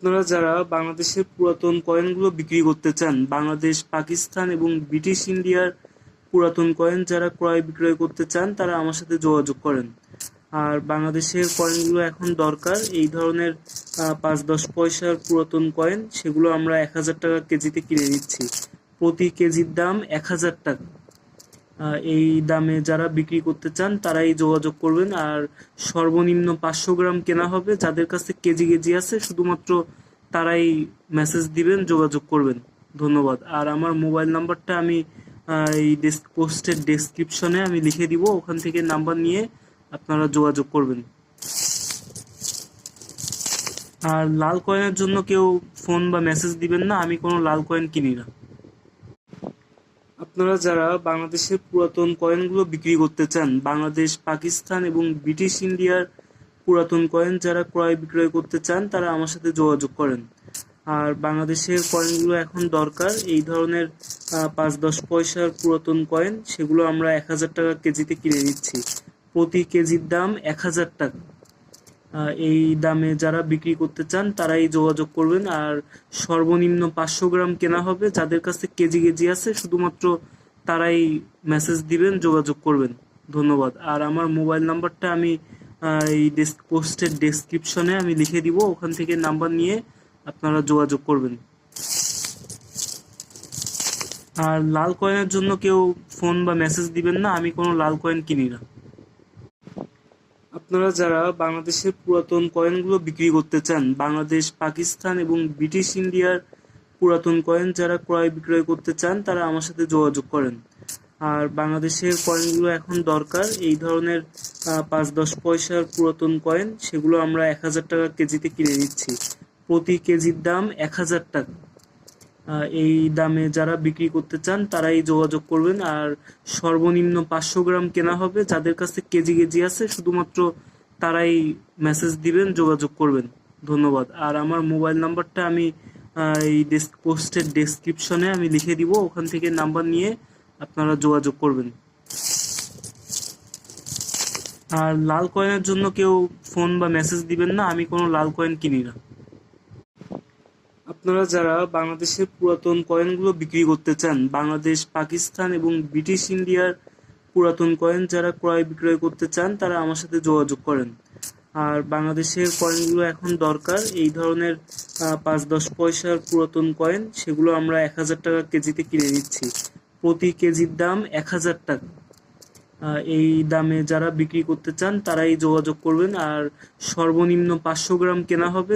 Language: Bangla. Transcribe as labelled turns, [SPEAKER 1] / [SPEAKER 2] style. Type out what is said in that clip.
[SPEAKER 1] আপনারা যারা বাংলাদেশের পুরাতন কয়েনগুলো বিক্রি করতে চান, বাংলাদেশ, পাকিস্তান এবং ব্রিটিশ ইন্ডিয়ার পুরাতন কয়েন যারা ক্রয় বিক্রয় করতে চান তারা আমার সাথে যোগাযোগ করেন। আর বাংলাদেশের কয়েনগুলো এখন দরকার, এই ধরনের 5-10 পয়সার পুরাতন কয়েন, সেগুলো আমরা 1000 টাকা কেজিতে কিনে দিচ্ছি। প্রতি কেজির দাম 1000 টাকা। এই দামে যারা বিক্রি করতে চান তারাই যোগাযোগ করবেন। আর সর্বনিম্ন 500 গ্রাম কেনা হবে। যাদের কাছে কেজি কেজি আছে শুধুমাত্র তারাই মেসেজ দিবেন, যোগাযোগ করবেন। ধন্যবাদ। আর আমার মোবাইল নাম্বারটা আমি এই পোস্টের ডেসক্রিপশনে আমি লিখে দিব, ওখান থেকে নাম্বার নিয়ে আপনারা যোগাযোগ করবেন। আর লাল কয়েনের জন্য কেউ ফোন বা মেসেজ দিবেন না, আমি কোনো লাল কয়েন কিনি না। আপনারা যারা বাংলাদেশের পুরাতন কয়েনগুলো বিক্রি করতে চান, বাংলাদেশ, পাকিস্তান এবং ব্রিটিশ ইন্ডিয়ার পুরাতন কয়েন যারা ক্রয় বিক্রয় করতে চান তারা আমার সাথে যোগাযোগ করেন। আর বাংলাদেশের কয়েনগুলো এখন দরকার, এই ধরনের 5-10 পয়সার পুরাতন কয়েন, সেগুলো আমরা 1000 টাকা কেজিতে কিনে দিচ্ছি। প্রতি কেজির দাম 1000 টাকা। এই দামে যারা বিক্রি করতে চান তারাই যোগাযোগ করবেন। আর সর্বনিম্ন 500 গ্রাম কেনা হবে। যাদের কাছে কেজি কেজি আছে শুধুমাত্র তারাই মেসেজ দিবেন, যোগাযোগ করবেন। ধন্যবাদ। আর আমার মোবাইল নাম্বারটা আমি এই পোস্টের ডেসক্রিপশনে আমি লিখে দিব, ওখান থেকে নাম্বার নিয়ে আপনারা যোগাযোগ করবেন। আর লাল কয়েনের জন্য কেউ ফোন বা মেসেজ দিবেন না, আমি কোনো লাল কয়েন কিনি না। আপনারা যারা বাংলাদেশের পুরাতন কয়েনগুলো বিক্রি করতে চান, বাংলাদেশ, পাকিস্তান এবং ব্রিটিশ ইন্ডিয়ার পুরাতন কয়েন যারা ক্রয় বিক্রয় করতে চান তারা আমার সাথে যোগাযোগ করেন। আর বাংলাদেশের কয়েনগুলো এখন দরকার, এই ধরনের 5-10 পয়সার পুরাতন কয়েন, সেগুলো আমরা 1000 টাকা কেজিতে কিনে দিচ্ছি। প্রতি কেজির দাম 1000 টাকা। এই দামে যারা বিক্রি করতে চান তারাই যোগাযোগ করবেন। আর সর্বনিম্ন 500 গ্রাম কেনা হবে। যাদের কাছে কেজি কেজি আছে শুধুমাত্র তারাই মেসেজ দিবেন, যোগাযোগ করবেন। ধন্যবাদ। আর আমার মোবাইল নাম্বারটা আমি এই পোস্টের ডেসক্রিপশনে আমি লিখে দিব, ওখান থেকে নাম্বার নিয়ে আপনারা যোগাযোগ করবেন। আর লাল কয়েনের জন্য কেউ ফোন বা মেসেজ দিবেন না, আমি কোনো লাল কয়েন কিনি না। আপনারা যারা বাংলাদেশের পুরাতন কয়েনগুলো বিক্রি করতে চান, বাংলাদেশ, পাকিস্তান এবং ব্রিটিশ ইন্ডিয়ার পুরাতন কয়েন যারা ক্রয় বিক্রয় করতে চান তারা আমার সাথে যোগাযোগ করেন। আর বাংলাদেশের কয়েনগুলো এখন দরকার, এই ধরনের 5-10 পয়সার পুরাতন কয়েন, সেগুলো আমরা 1000 টাকা কেজিতে কিনে দিচ্ছি। প্রতি কেজির দাম 1000 টাকা। এই দামে যারা বিক্রি করতে চান তারাই যোগাযোগ করবেন। আর সর্বনিম্ন 500 গ্রাম কেনা হবে।